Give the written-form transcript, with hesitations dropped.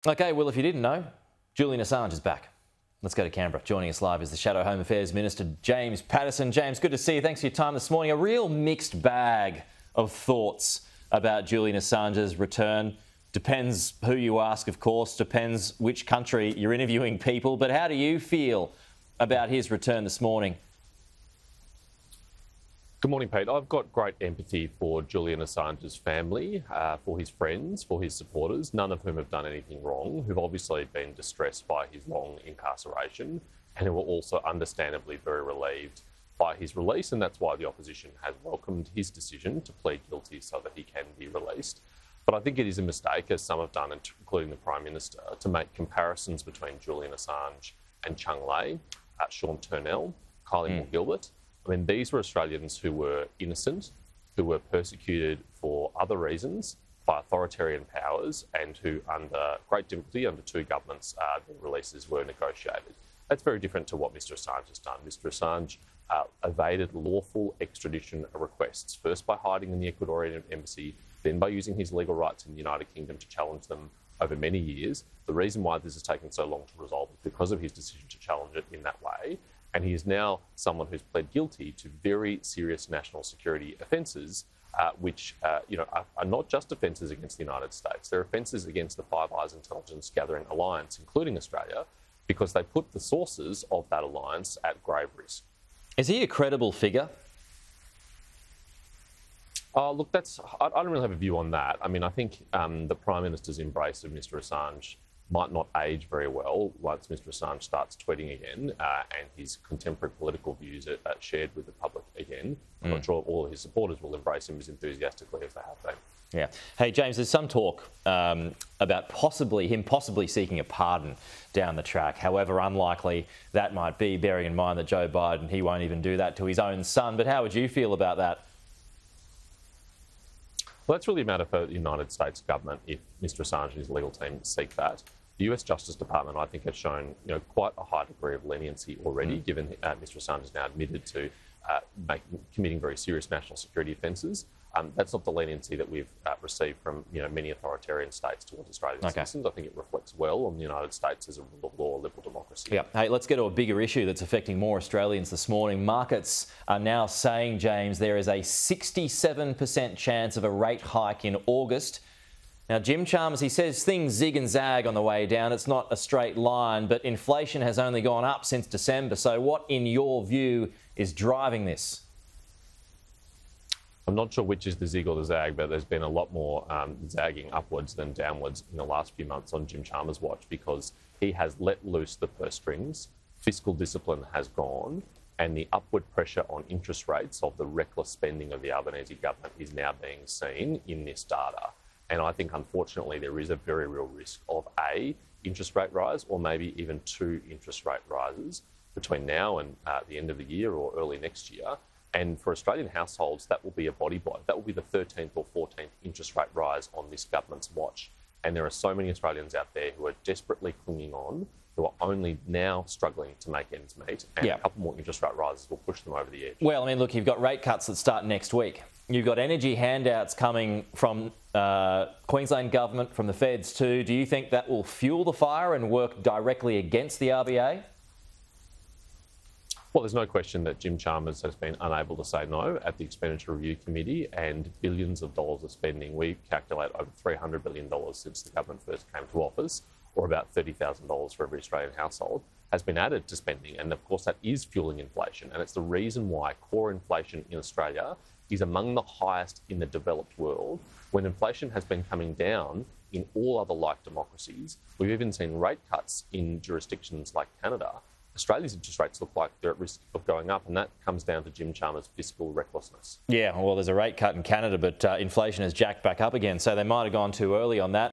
Okay, well, if you didn't know, Julian Assange is back. Let's go to Canberra. Joining us live is the Shadow Home Affairs Minister, James Paterson. James, good to see you. Thanks for your time this morning. A real mixed bag of thoughts about Julian Assange's return. Depends who you ask, of course. Depends which country you're interviewing people. But how do you feel about his return this morning? Good morning, Pete. I've got great empathy for Julian Assange's family, for his friends, for his supporters, none of whom have done anything wrong, who've obviously been distressed by his long incarceration and who are also understandably very relieved by his release. And that's why the opposition has welcomed his decision to plead guilty so that he can be released. But I think it is a mistake, as some have done, including the Prime Minister, to make comparisons between Julian Assange and Chung Lei, Sean Turnell, Kylie Moore-Gilbert. I mean, these were Australians who were innocent, who were persecuted for other reasons by authoritarian powers and who, under great difficulty, under two governments, the releases were negotiated. That's very different to what Mr Assange has done. Mr Assange evaded lawful extradition requests, first by hiding in the Ecuadorian embassy, then by using his legal rights in the United Kingdom to challenge them over many years. The reason why this has taken so long to resolve is because of his decision to challenge it in that way. And he is now someone who's pled guilty to very serious national security offences, which are not just offences against the United States. They're offences against the Five Eyes intelligence gathering alliance, including Australia, because they put the sources of that alliance at grave risk. Is he a credible figure? Look, I don't really have a view on that. I mean, I think the Prime Minister's embrace of Mr Assange might not age very well once Mr Assange starts tweeting again and his contemporary political views are shared with the public again. I'm not sure all of his supporters will embrace him as enthusiastically as they have been. Yeah. Hey, James, there's some talk about him possibly seeking a pardon down the track, however unlikely that might be, bearing in mind that Joe Biden, he won't even do that to his own son. But how would you feel about that? Well, that's really a matter for the United States government if Mr Assange and his legal team seek that. The US Justice Department, I think, has shown quite a high degree of leniency already, given Mr Assange is now admitted to committing very serious national security offences. That's not the leniency that we've received from many authoritarian states towards Australian citizens. I think it reflects well on the United States as a rule of law, liberal democracy. Yeah. Hey, let's get to a bigger issue that's affecting more Australians this morning. Markets are now saying, James, there is a 67% chance of a rate hike in August. Now, Jim Chalmers, he says things zig and zag on the way down. It's not a straight line, but inflation has only gone up since December. So what, in your view, is driving this? I'm not sure which is the zig or the zag, but there's been a lot more zagging upwards than downwards in the last few months on Jim Chalmers' watch, because he has let loose the purse strings, fiscal discipline has gone, and the upward pressure on interest rates of the reckless spending of the Albanese government is now being seen in this data. And I think, unfortunately, there is a very real risk of A, interest rate rise, or maybe even two interest rate rises between now and the end of the year or early next year. And for Australian households, that will be a body blow. That will be the 13th or 14th interest rate rise on this government's watch. And there are so many Australians out there who are desperately clinging on, who are only now struggling to make ends meet. And a couple more interest rate rises will push them over the edge. Well, I mean, look, you've got rate cuts that start next week. You've got energy handouts coming from Queensland government, from the feds too. Do you think that will fuel the fire and work directly against the RBA? Well, there's no question that Jim Chalmers has been unable to say no at the Expenditure Review Committee, and billions of dollars of spending. We calculate over $300 billion since the government first came to office, or about $30,000 for every Australian household, has been added to spending. And of course, that is fueling inflation. And it's the reason why core inflation in Australia is among the highest in the developed world, when inflation has been coming down in all other like democracies. We've even seen rate cuts in jurisdictions like Canada. Australia's interest rates look like they're at risk of going up, and that comes down to Jim Chalmers' fiscal recklessness. Yeah, well, there's a rate cut in Canada, but inflation has jacked back up again, so they might have gone too early on that.